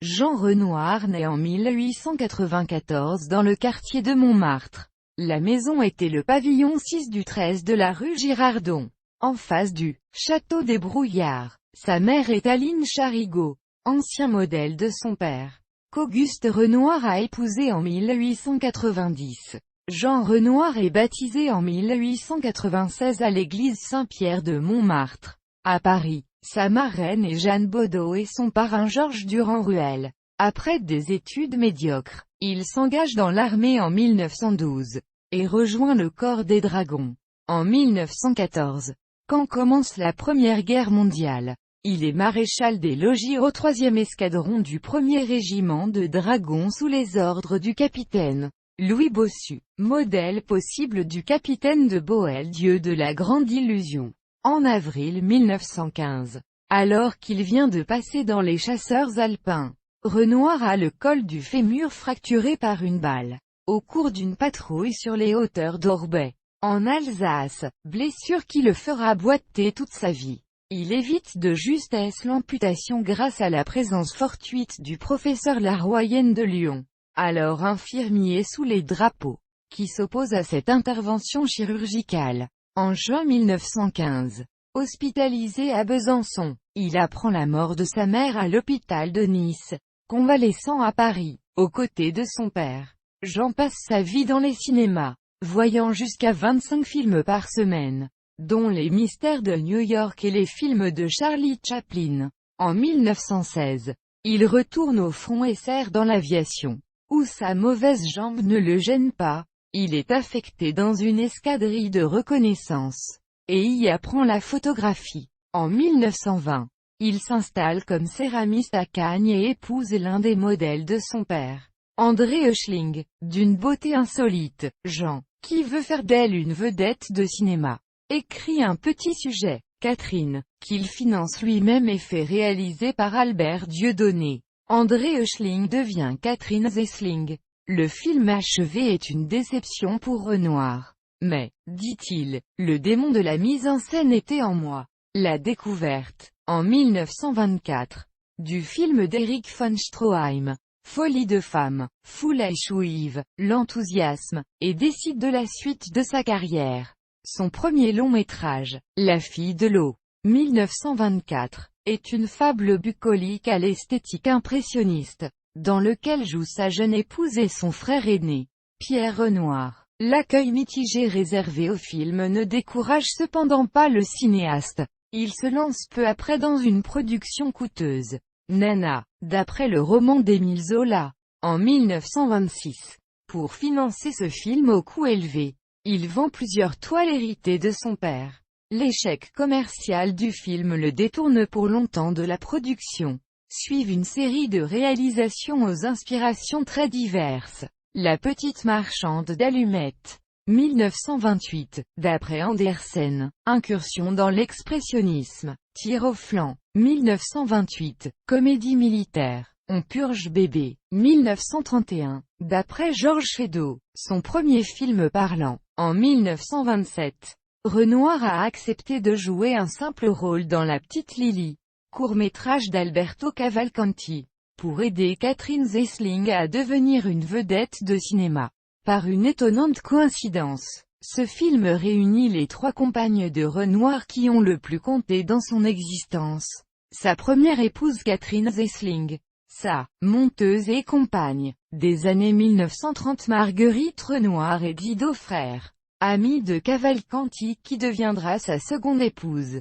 Jean Renoir naît en 1894 dans le quartier de Montmartre. La maison était le pavillon 6 du 13 de la rue Girardon, en face du château des Brouillards. Sa mère est Aline Charigot, ancien modèle de son père, qu'Auguste Renoir a épousé en 1890. Jean Renoir est baptisé en 1896 à l'église Saint-Pierre de Montmartre, à Paris. Sa marraine est Jeanne Baudot et son parrain Georges Durand-Ruel. Après des études médiocres, il s'engage dans l'armée en 1912, et rejoint le corps des dragons. En 1914, quand commence la Première Guerre mondiale, il est maréchal des logis au 3e escadron du 1er régiment de dragons sous les ordres du capitaine Louis Bossu, modèle possible du capitaine de Bohel, dieu de la grande illusion. En avril 1915, alors qu'il vient de passer dans les chasseurs alpins, Renoir a le col du fémur fracturé par une balle, au cours d'une patrouille sur les hauteurs d'Orbay, en Alsace, blessure qui le fera boiter toute sa vie. Il évite de justesse l'amputation grâce à la présence fortuite du professeur Laroyenne de Lyon, alors infirmier sous les drapeaux, qui s'oppose à cette intervention chirurgicale. En juin 1915, hospitalisé à Besançon, il apprend la mort de sa mère à l'hôpital de Nice. Convalescent à Paris, aux côtés de son père, Jean passe sa vie dans les cinémas, voyant jusqu'à 25 films par semaine, dont Les Mystères de New York et les films de Charlie Chaplin. En 1916, il retourne au front et sert dans l'aviation, où sa mauvaise jambe ne le gêne pas. Il est affecté dans une escadrille de reconnaissance, et y apprend la photographie. En 1920, il s'installe comme céramiste à Cagnes et épouse l'un des modèles de son père, André Hoechling, d'une beauté insolite. Jean, qui veut faire d'elle une vedette de cinéma, écrit un petit sujet, Catherine, qu'il finance lui-même et fait réaliser par Albert Dieudonné. André Hoechling devient Catherine Zesling. Le film achevé est une déception pour Renoir. Mais, dit-il, le démon de la mise en scène était en moi. La découverte, en 1924, du film d'Eric von Stroheim, Folie de femme, Fouleichouive, l'enthousiasme, et décide de la suite de sa carrière. Son premier long métrage, La fille de l'eau, 1924, est une fable bucolique à l'esthétique impressionniste, dans lequel joue sa jeune épouse et son frère aîné, Pierre Renoir. L'accueil mitigé réservé au film ne décourage cependant pas le cinéaste. Il se lance peu après dans une production coûteuse, Nana, d'après le roman d'Émile Zola, en 1926. Pour financer ce film au coût élevé, il vend plusieurs toiles héritées de son père. L'échec commercial du film le détourne pour longtemps de la production. Suivent une série de réalisations aux inspirations très diverses. La petite marchande d'allumettes, 1928, d'après Andersen. Incursion dans l'expressionnisme, Tir au flanc, 1928. Comédie militaire, On purge bébé, 1931, d'après Georges Feydeau. Son premier film parlant, en 1927. Renoir a accepté de jouer un simple rôle dans La petite Lily, court-métrage d'Alberto Cavalcanti, pour aider Catherine Zesling à devenir une vedette de cinéma. Par une étonnante coïncidence, ce film réunit les trois compagnes de Renoir qui ont le plus compté dans son existence. Sa première épouse Catherine Zesling, sa monteuse et compagne, des années 1930 Marguerite Renoir et Didot frère, amie de Cavalcanti qui deviendra sa seconde épouse.